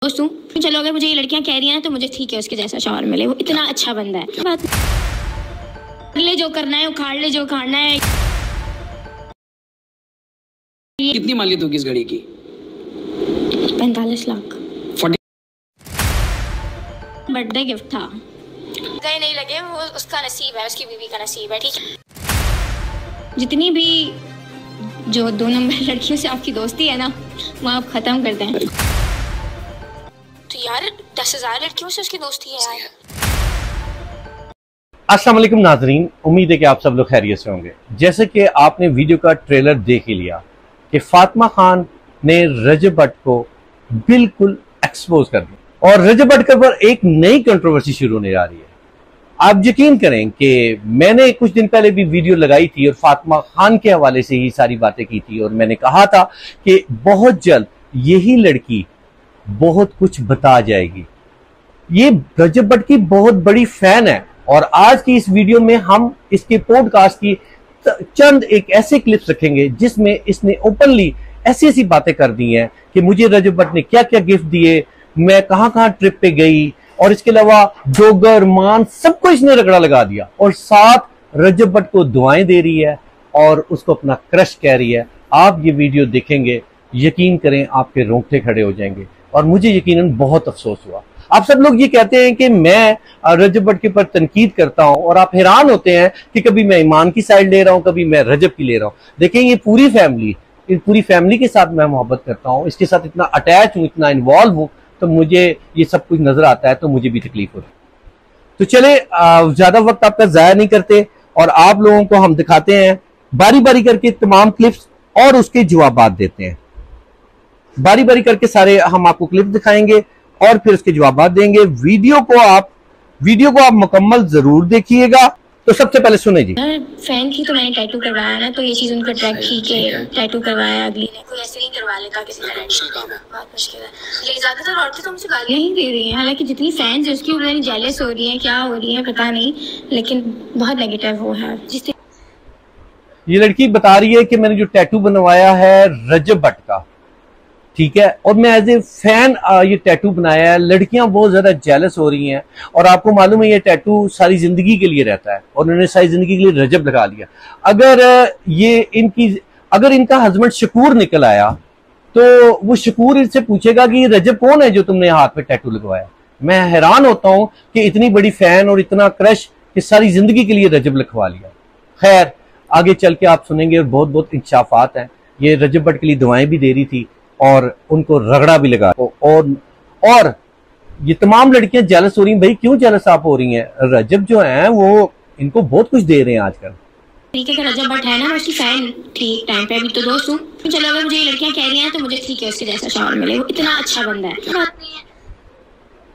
दोस्तों चलो, अगर मुझे ये लड़कियां कह रही हैं तो मुझे ठीक है उसके जैसा शौहर मिले, वो इतना अच्छा बंदा है। बात ले जो करना है, उखाड़ ले जो उखाड़ना है। कितनी मालियत होगी इस घड़ी की? 45 लाख। बर्थडे गिफ्ट था, गए नहीं लगे, वो उसका नसीब है, उसकी बीवी का नसीब है, ठीक है। जितनी भी जो 2 नंबर लड़कियों से आपकी दोस्ती है ना, वो आप खत्म कर दें। तो यार 10,000 लड़कियों से उसकी दोस्ती है यार। अस्सलाम वालेकुम नाजरीन, उम्मीद है कि आप सब लोग खैरियत से होंगे। जैसे कि आपने वीडियो का ट्रेलर देख ही लिया कि फातिमा खान ने रजब भट्ट को बिल्कुल एक्सपोज कर दिया और रजब भट्ट के ऊपर एक नई कंट्रोवर्सी शुरू होने जा रही है। आप यकीन करें कि मैंने कुछ दिन पहले भी वीडियो लगाई थी और फातिमा खान के हवाले से ही सारी बातें की थी और मैंने कहा था कि बहुत जल्द यही लड़की बहुत कुछ बता जाएगी। ये रजब भट्ट की बहुत बड़ी फैन है और आज की इस वीडियो में हम इसके पॉडकास्ट की चंद एक ऐसे क्लिप्स रखेंगे जिसमें इसने ओपनली ऐसी ऐसी बातें कर दी हैं कि मुझे रजब भट्ट ने क्या क्या गिफ्ट दिए, मैं कहां कहां ट्रिप पे गई, और इसके अलावा डोगर मान सबको इसने रगड़ा लगा दिया और साथ रजब भट्ट को दुआएं दे रही है और उसको अपना क्रश कह रही है। आप ये वीडियो देखेंगे, यकीन करें आपके रोंगटे खड़े हो जाएंगे और मुझे यकीनन बहुत अफसोस हुआ। आप सब लोग ये कहते हैं कि मैं रजब भट्ट के ऊपर तनकीद करता हूं और आप हैरान होते हैं कि कभी मैं ईमान की साइड ले रहा हूं, कभी मैं रजब की ले रहा हूं। देखें, ये पूरी फैमिली के साथ मैं मोहब्बत करता हूं, इसके साथ इतना अटैच हूं, इतना इन्वॉल्व हूं, तो मुझे ये सब कुछ नजर आता है तो मुझे भी तकलीफ होती है। तो चले ज्यादा वक्त आपका जाया नहीं करते और आप लोगों को हम दिखाते हैं बारी बारी करके तमाम क्लिप्स और उसके जवाब देते हैं। बारी बारी करके सारे हम आपको क्लिप दिखाएंगे और फिर उसके जवाब देंगे। वीडियो को आप मुकम्मल जरूर देखिएगा। तो सबसे पहले सुने जी। फैन थी तो मैंने टैटू करवाया ना, तो ये चीज उनको अट्रैक्ट की कि टैटू करवाया। अगली ने कोई ऐसे नहीं करवा लेता किसी तरह, बहुत मुश्किल है। लेकिन ज्यादातर औरतें तो हमसे गालियां ही दे रही हैं, हालांकि जितनी फैंस है उसकी उन्हें जेलस हो रही है, क्या हो रही है पता नहीं, लेकिन बहुत नेगेटिव वो है। जिससे ये लड़की बता रही है कि मैंने जो टैटू बनवाया है रजब भट्ट का, ठीक है, और मैं एज ए फैन ये टैटू बनाया है। लड़कियां बहुत ज्यादा जेलस हो रही हैं और आपको मालूम है ये टैटू सारी जिंदगी के लिए रहता है और उन्होंने सारी जिंदगी के लिए रजब लगा लिया। अगर इनका हस्बैंड शकूर निकल आया तो वो शकूर इनसे पूछेगा कि ये रजब कौन है जो तुमने हाथ पे टैटू लगवाया। मैं हैरान होता हूं कि इतनी बड़ी फैन और इतना क्रश कि सारी जिंदगी के लिए रजब लिखवा लिया। खैर, आगे चल के आप सुनेंगे और बहुत बहुत इंसाफात हैं। ये रजब भट्ट के लिए दुआएं भी दे रही थी और उनको रगड़ा भी लगा और ये तमाम लड़कियां जेलस हो रही हैं। भाई क्यों जेलस आप हो रही हैं? रजब जो हैं वो इनको बहुत कुछ दे रहे हैं आजकल। तरीके का रजब भट्ट है ना, उसकी फैन थी टाइम पे। अभी तो दोस्तों चलो, अगर मुझे ये लड़कियां कह रही हैं तो मुझे ठीक है उसके जैसा शौहर मिले, वो इतना अच्छा बंदा है।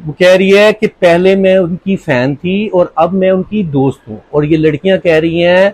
वो कह रही है कि पहले मैं उनकी फैन थी और अब मैं उनकी दोस्त हूँ, और ये लड़कियां कह रही हैं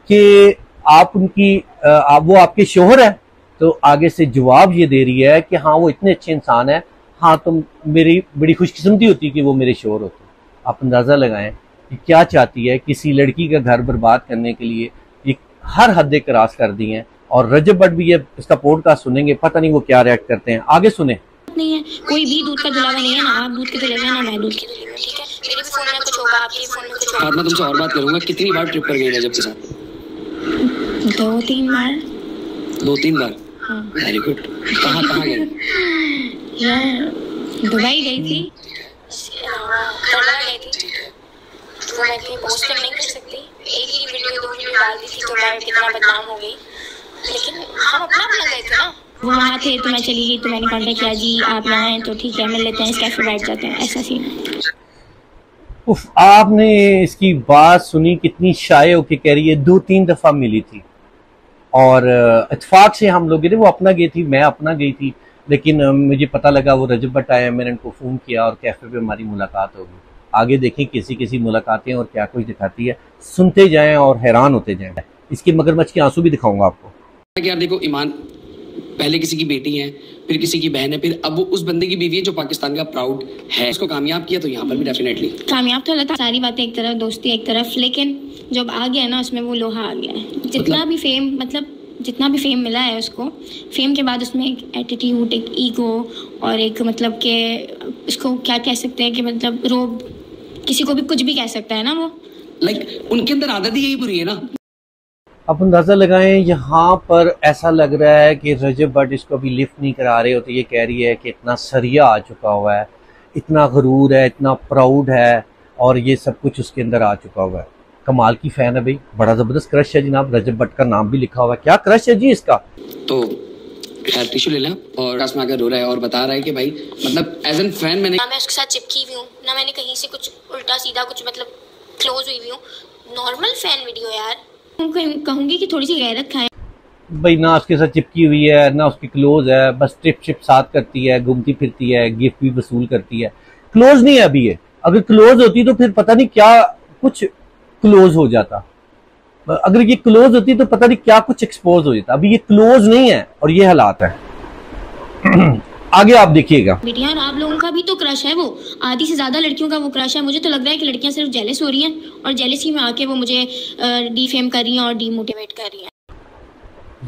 कि वो आपके शौहर है। तो आगे से जवाब ये दे रही है कि हाँ वो इतने अच्छे इंसान है, हाँ तो मेरी बड़ी खुशकिस्मती होती कि वो मेरे शौहर होते। आप अंदाजा लगाएं कि क्या चाहती है। किसी लड़की का घर बर्बाद करने के लिए ये हर हदें क्रॉस कर दी हैं। और रजब भट्ट भी ये इसका पॉडकास्ट सुनेंगे, पता नहीं वो क्या रिएक्ट करते हैं। आगे सुने। नहीं है, कोई भी दूध का दुलावा नहीं है ना, आप दूध के दुलावा है ना मैं दूध की दुलावा, ठीक है। मेरे भी फोन में कुछ होगा, आपके फोन में कुछ होगा। मैं तुमसे और बात करूंगा, कितनी बार ट्रिप पर गई रजब के साथ? 2-3 बार। 2-3 बार? Very good. कहाँ गए? दुबई गई थी, करला गई थी। तो मैं इतनी पोस्टिंग नहीं कर सकती, एक ही वीडियो 2 वीडियो डाल दी थी तो मैं कितना बदनाम हो गई। लेकिन हम अपना गए थे ना, वो वहाँ थे तो मैं चली गई, तो मैंने कॉन्टेक्ट किया जी आप यहाँ हैं तो ठीक है मिल लेते हैं, इस कैफे बैठ जाते हैं, ऐसा सीन है। उफ, आपने इसकी बात सुनी, कितनी शाये होके कह रही है। 2-3 दफा मिली थी और इत्तेफाक से हम लोग गए थे। वो अपना गई थी, मैं अपना गई थी, लेकिन मुझे पता लगा वो रजब भट्ट आया, मैंने उनको फ़ोन किया और कैफ़े पे हमारी मुलाकात हो गई। आगे देखें किसी मुलाकातें और क्या कुछ दिखाती है, सुनते जाएं और हैरान होते जाएं। इसकी मगरमच्छ के आंसू भी दिखाऊंगा आपको। यार देखो, ईमान पहले किसी की बेटी है, फिर किसी की बहन है, फिर अब वो उस बंदे की बीवी है जो पाकिस्तान का प्राउड है। उसको कामयाब किया तो यहाँ पर भी डेफिनेटली कामयाब तो होता। सारी बातें एक तरफ, दोस्ती एक तरफ, लेकिन जब आ गया ना उसमें वो लोहा आ गया है। जितना भी फेम, मतलब जितना भी फेम मिला है उसको, फेम के बाद उसमें एक एटीट्यूड, एक ईगो और एक मतलब के इसको क्या कह सकते हैं कि मतलब रोब, किसी को भी कुछ भी कह सकता है ना वो, लाइक उनके अंदर आदत ही यही बुरी है ना। आप अंदाजा लगाएं, यहाँ पर ऐसा लग रहा है कि रजब भट्ट इसको अभी लिफ्ट नहीं करा रहे होते। ये कह रही है कि इतना सरिया आ चुका हुआ है, इतना गरूर है, इतना प्राउड है और ये सब कुछ उसके अंदर आ चुका हुआ है। कमाल की फैन है भाई, बड़ा जबरदस्त क्रश है जनाब। रजब भट्ट का नाम भी लिखा हुआ है, क्या क्रश है जी इसका। तो खैर टिश्यू ले लें और क्लास में आकर रो रहा है और बता रहा है कि भाई मतलब एज एन फ्रेंड मैंने ना मैं उसके साथ चिपकी हुई हूँ, ना मैंने कहीं से कुछ उल्टा सीधा कुछ मतलब क्लोज हुई हुई हूँ। नॉर्मल फैन वीडियो यार, कहूंगी कि थोड़ी सी गैरत खाएं भाई। ना उसके साथ चिपकी हुई है, ना उसकी क्लोज है, बस ट्रिप शिप साथ करती है, घूमती फिरती है, गिफ्ट भी वसूल करती है। क्लोज नहीं है अभी ये, अगर क्लोज होती तो फिर पता नहीं क्या कुछ क्लोज हो जाता। अगर ये क्लोज होती तो पता नहीं क्या कुछ एक्सपोज हो जाता। अभी ये क्लोज नहीं है और ये हालात है। आगे आप देखिएगा। बेटियां, आप लोगों का भी तो क्रश है, वो आधी से ज्यादा लड़कियों का वो क्रश है। मुझे तो लग रहा है कि लड़कियां सिर्फ जेलस हो रही हैं और जेलसी में आके वो मुझे डिफेम कर रही हैं और डीमोटिवेट कर रही हैं।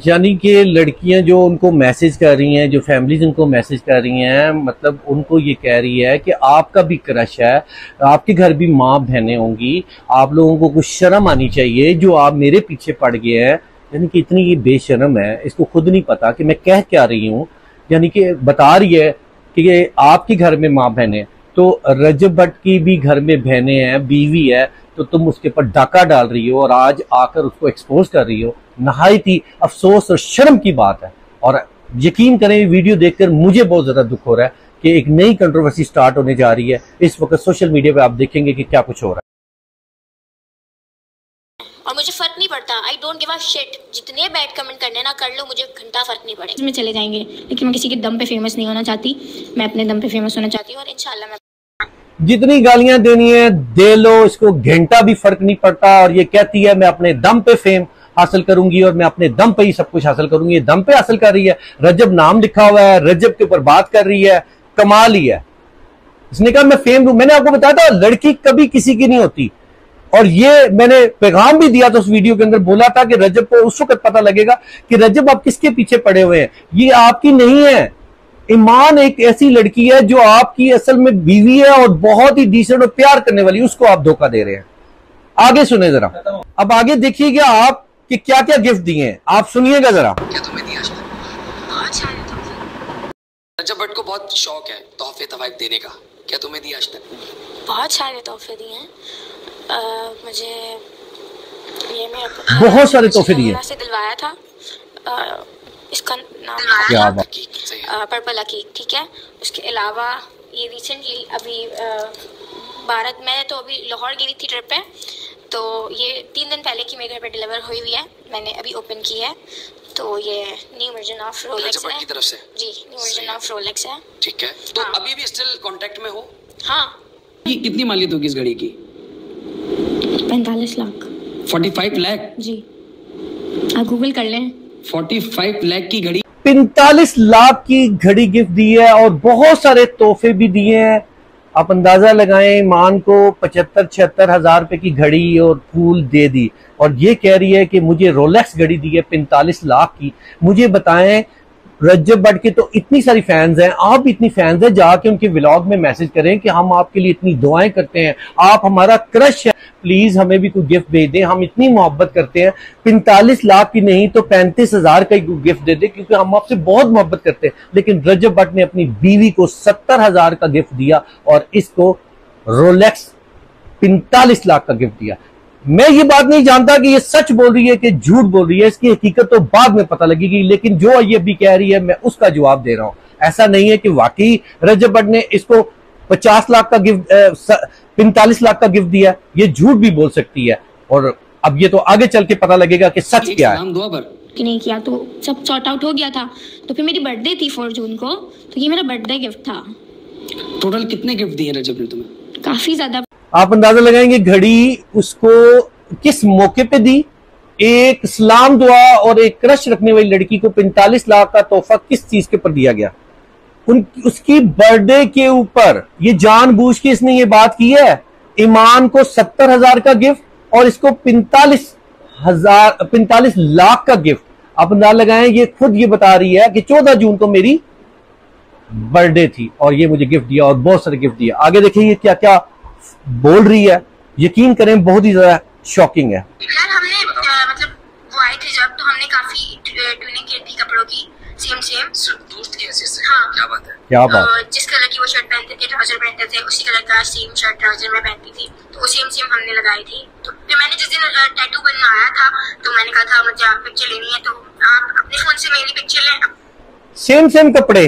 यानी कि लड़कियां जो उनको मैसेज कर रही हैं, जो फैमिलीज उनको मैसेज कर रही हैं, मतलब उनको ये कह रही है कि आपका भी क्रश है, आपके घर भी माँ बहनें होंगी, आप लोगों को कुछ शर्म आनी चाहिए जो आप मेरे पीछे पड़ गए हैं। यानी कि इतनी ये बेशर्म है, इसको खुद नहीं पता कि मैं कह क्या रही हूँ। यानी कि बता रही है कि ये आपके घर में माँ बहनें, तो रजब भट्ट की भी घर में बहनें हैं, बीवी है, तो तुम उसके ऊपर डाका डाल रही हो और आज आकर उसको एक्सपोज कर रही हो। नहायत ही अफसोस और शर्म की बात है। और यकीन करें, वीडियो देखकर मुझे बहुत ज्यादा दुख हो रहा है कि एक नई कंट्रोवर्सी स्टार्ट होने जा रही है। इस वक्त सोशल मीडिया पे आप देखेंगे कि क्या कुछ हो रहा है। और मुझे फर्क नहीं पड़ता, I don't give a shit. जितने बैड कमेंट करने ना कर लो, मुझे घंटा फर्क नहीं पड़ेगा। इसमें चले जाएंगे, लेकिन मैं किसी के दम पे फेमस नहीं होना चाहती, मैं अपने दम पे फेमस होना चाहती हूँ और इंशाल्लाह मैं जितनी गालियां देनी है दे लो, इसको घंटा भी फर्क नहीं पड़ता। और ये कहती है मैं अपने दम पे फेम हासिल करूंगी और मैं अपने दम पे ही सब कुछ हासिल करूंगी। ये दम पे हासिल कर रही है, रजब नाम लिखा हुआ है, रजब के ऊपर बात कर रही है, कमाल ही है। इसने कहा मैं फेम लूं। मैंने आपको बताया था लड़की कभी किसी की नहीं होती, और ये मैंने पैगाम भी दिया था उस वीडियो के अंदर, बोला था कि रजब को उस वक्त पता लगेगा कि रजब आप किसके पीछे पड़े हुए हैं, ये आपकी नहीं है। ईमान एक ऐसी लड़की है जो आपकी असल में बीवी है और बहुत ही डिसेंट और प्यार करने वाली, उसको आप धोखा दे रहे हैं। आगे सुने जरा, अब आगे देखिएगा आप कि क्या क्या गिफ्ट दिए हैं, आप सुनिएगा जरा। क्या तुम्हें दिया रजब भट्ट को बहुत शौक है तोहफे तवाइफ देने का, क्या तुम्हें दिया आज तक? बहुत सारे तोहफे दिए हैं मुझे। ये मेरा बहुत सारे तोहफे दिए से दिलवाया था। इसका नाम क्या बात, पर्पल अकीक, ठीक है। उसके अलावा ये रिसेंटली अभी भारत में, तो अभी लाहौर गई थी ट्रिप पे, तो ये 3 दिन पहले की मेरे घर पे डिलीवर हुई हुई है, मैंने अभी ओपन की है। तो ये न्यू वर्जन ऑफ रोलेक्स है, की तरफ से जी, न्यू वर्जन ऑफ रोलेक्स है। ठीक है, तो अभी भी स्टिल कांटेक्ट में हो? हाँ। कितनी मालियत होगी इस घड़ी की? 45 लाख। 45 लाख जी, आप गूगल कर लें। 45 लाख की घड़ी, 45 लाख की घड़ी गिफ्ट दी है और बहुत सारे तोहफे भी दिए हैं। आप अंदाजा लगाएं, ईमान को 75-76 हजार रुपए की घड़ी और फूल दे दी, और ये कह रही है कि मुझे रोलेक्स घड़ी दी है 45 लाख की। मुझे बताएं, रजब भट्ट के तो इतनी सारी फैंस हैं, आप इतनी फैंस हैं, जाके उनके व्लॉग में मैसेज करें कि हम आपके लिए इतनी दुआएं करते हैं, आप हमारा क्रश है, प्लीज हमें भी कोई गिफ्ट भेज दें, हम इतनी मोहब्बत करते हैं। 45 लाख की नहीं तो 35 हजार का ही गिफ्ट दे दे, क्योंकि हम आपसे बहुत मोहब्बत करते हैं। लेकिन रजब भट्ट ने अपनी बीवी को 70 हजार का गिफ्ट दिया और इसको रोलेक्स 45 लाख का गिफ्ट दिया। मैं ये बात नहीं जानता कि ये सच बोल रही है कि झूठ बोल रही है, इसकी हकीकत तो बाद में पता लगेगी, लेकिन जो ये भी कह रही है मैं उसका जवाब दे रहा हूं। ऐसा नहीं है कि वाकई रजब भट्ट ने इसको 50 लाख का गिफ्ट 45 लाख का गिफ्ट दिया, ये झूठ भी बोल सकती है। और अब ये तो आगे चल के पता लगेगा कि सच क्या है। कि नहीं किया तो सब सॉर्ट आउट हो गया था। तो फिर मेरी बर्थडे थी 4 जून को, तो ये मेरा बर्थडे गिफ्ट था। टोटल कितने गिफ्ट दिए रजब ने तुम्हें? काफी ज्यादा। आप अंदाजा लगाएंगे घड़ी उसको किस मौके पे दी। एक सलाम दुआ और एक क्रश रखने वाली लड़की को 45 लाख का तोहफा किस चीज के ऊपर दिया गया? उसकी बर्थडे के ऊपर। ये जानबूझ के इसने ये बात की है। ईमान को 70 हजार का गिफ्ट और इसको 45 लाख का गिफ्ट। आप अंदाज लगाएं, ये खुद ये बता रही है कि 14 जून को मेरी बर्थडे थी और ये मुझे गिफ्ट दिया और बहुत सारे गिफ्ट दिया। आगे देखिए ये क्या क्या बोल रही है, यकीन करें बहुत ही ज्यादा शॉकिंग है। यार हमने मतलब वो आए थे जब, तो हमने काफी ट्यूनिंग की थी कपड़ों की, सेम दोस्त की हैसियत से। हाँ, क्या बात है, क्या बात। जिस कलर की वो शर्ट पहनते थे, ट्राउजर पहनते थे, उसी कलर का सेम शर्ट ट्राउजर में पहनती थी, तो वो सेम हमने लगाई थी। तो फिर मैंने जिस दिन टैटू बनना आया था, तो मैंने कहा था मुझे आप पिक्चर लेनी है, तो आप अपने फोन से मेरी पिक्चर लें। सेम कपड़े,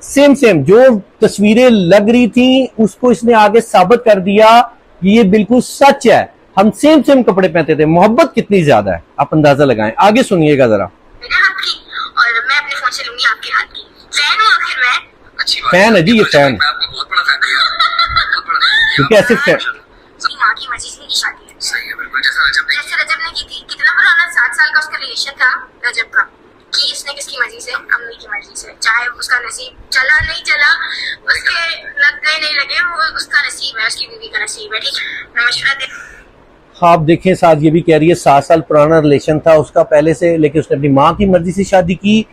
सेम जो तस्वीरें लग रही थी उसको इसने आगे साबित कर दिया ये बिल्कुल सच है। हम सेम कपड़े पहनते थे। मोहब्बत कितनी ज्यादा है, आप अंदाजा लगाएं। आगे सुनिएगा जरा। मेरे हाथ की और मैं अपने फोन से लूंगी आपके हाथ की। फैन हूँ आखिर मैं। अच्छी बात फैन है जी, ये फैन। मैं आपका बहुत बड़ा फैन हूं। क्योंकि ऐसे फैन अपनी माँ की मर्जी से की शादी है। सही है, बिल्कुल जैसा रजब ने की थी। कितना पुराना, 7 साल का उसका रिलेशन था रजब का, कि इसने किसकी मर्जी से, अम्मी की मर्जी से। चाहे उसका नसीब चला नहीं चला, उसके लग गए नहीं लगे, वो उसका नसीब है, उसकी बीवी का नसीब है। ठीक है, मैं मशवरा दे। आप देखें, साथ ये भी कह रही है 7 साल पुराना रिलेशन था उसका पहले से, लेकिन उसने अपनी माँ की मर्जी से शादी की।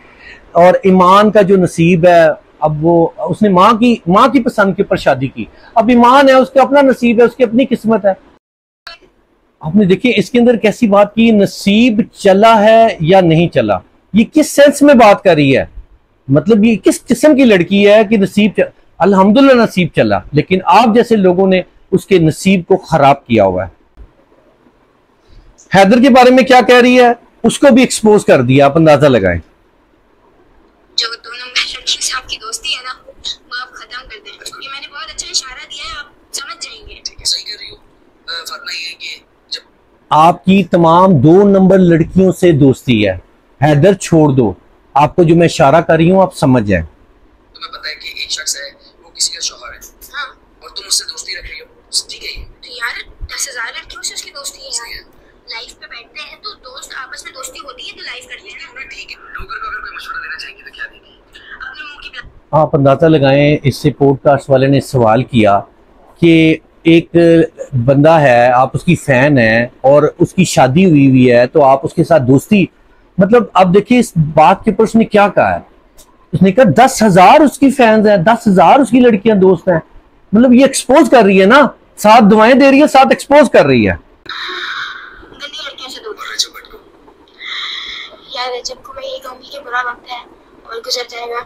और ईमान का जो नसीब है, अब वो उसने माँ की पसंद के ऊपर शादी की। अब ईमान है, उसका अपना नसीब है, उसकी अपनी किस्मत है। आपने देखिए इसके अंदर कैसी बात की, नसीब चला है या नहीं चला, ये किस सेंस में बात कर रही है। मतलब ये किस किस्म की लड़की है कि नसीब अल्हम्दुलिल्लाह नसीब चला, लेकिन आप जैसे लोगों ने उसके नसीब को खराब किया हुआ है। हैदर के बारे में क्या कह रही है, उसको भी एक्सपोज कर दिया, आप अंदाजा लगाएं। जो 2 नंबर लड़की से आपकी दोस्ती है ना, वो आप खत्म कर दें। ये मैंने बहुत अच्छा इशारा दिया है, आप समझ जाएंगे। ठीक है, सही कह रही हो। फातिमा, ये कि जब आपकी तमाम 2 नंबर लड़कियों से दोस्ती है, हैदर छोड़ दो। आपको जो मैं इशारा कर रही हूँ आप समझ जाए। तुम्हें पता है कि एक शख्स है, वो किसी का शौहर है, हाँ, और तुम उससे दोस्ती रख रही हो, ठीक है। तो यार 10,000 लड़कियों से उसकी दोस्ती है यार। लाइफ पे बैठते हैं तो दोस्त आपस में दोस्ती होती है, तो लाइफ करते हैं ना। ठीक है, लोगों को अगर कोई मशवरा देना चाहेंगे तो क्या देंगे? अपने मुंह की आप अंदाजा लगाएं, इससे पॉडकास्ट वाले ने सवाल किया कि एक बंदा है, आप उसकी फैन है और उसकी शादी हुई है, तो आप उसके साथ दोस्ती, मतलब अब देखिए इस बात के ऊपर उसने क्या कहा है। उसने कहा 10,000 उसकी फैंस हैं, 10,000 उसकी लड़कियां दोस्त हैं। मतलब ये एक्सपोज कर रही है ना, साथ दुआएं दे रही है, साथ एक्सपोज कर रही है। गंदी लड़कियों से दूर। और रजब भट्ट को यार रजब को मैं ये कहूंगी कि बुरा वक्त है और गुजर जाएगा,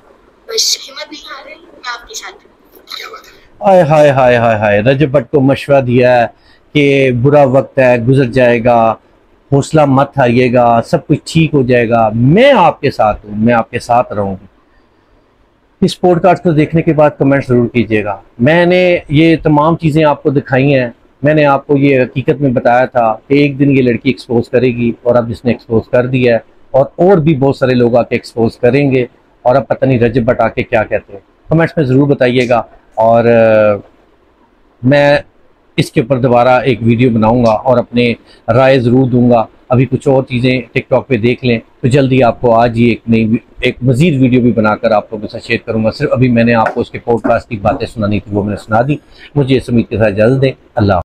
बस हिम्मत नहीं हार रही, मैं आपके साथ हूं। क्या बात है। हाय हाय हाय हाय, रजब भट्ट को मशवरा दिया है कि बुरा वक्त है, गुजर जाएगा, हौसला मत हारिएगा, सब कुछ ठीक हो जाएगा, मैं आपके साथ हूँ, मैं आपके साथ रहूँगी। इस पॉडकास्ट को देखने के बाद कमेंट ज़रूर कीजिएगा। मैंने ये तमाम चीज़ें आपको दिखाई हैं, मैंने आपको ये हकीकत में बताया था कि एक दिन ये लड़की एक्सपोज करेगी, और अब इसने एक्सपोज कर दिया है, और भी बहुत सारे लोग आके एक्सपोज करेंगे, और अब पता नहीं रजब भट्ट आके क्या कहते हैं। कमेंट्स में ज़रूर बताइएगा, और मैं इसके ऊपर दोबारा एक वीडियो बनाऊंगा और अपने राय ज़रूर दूंगा। अभी कुछ और चीज़ें टिकटॉक पे देख लें तो जल्दी आपको आज ही एक मज़ीद वीडियो भी बनाकर आप लोगों के साथ शेयर करूंगा। सिर्फ अभी मैंने आपको उसके पॉडकास्ट की बातें सुनानी थी, वो मैंने सुना दी। मुझे इस उम्मीद के साथ इजाज़त दें। अल्लाह।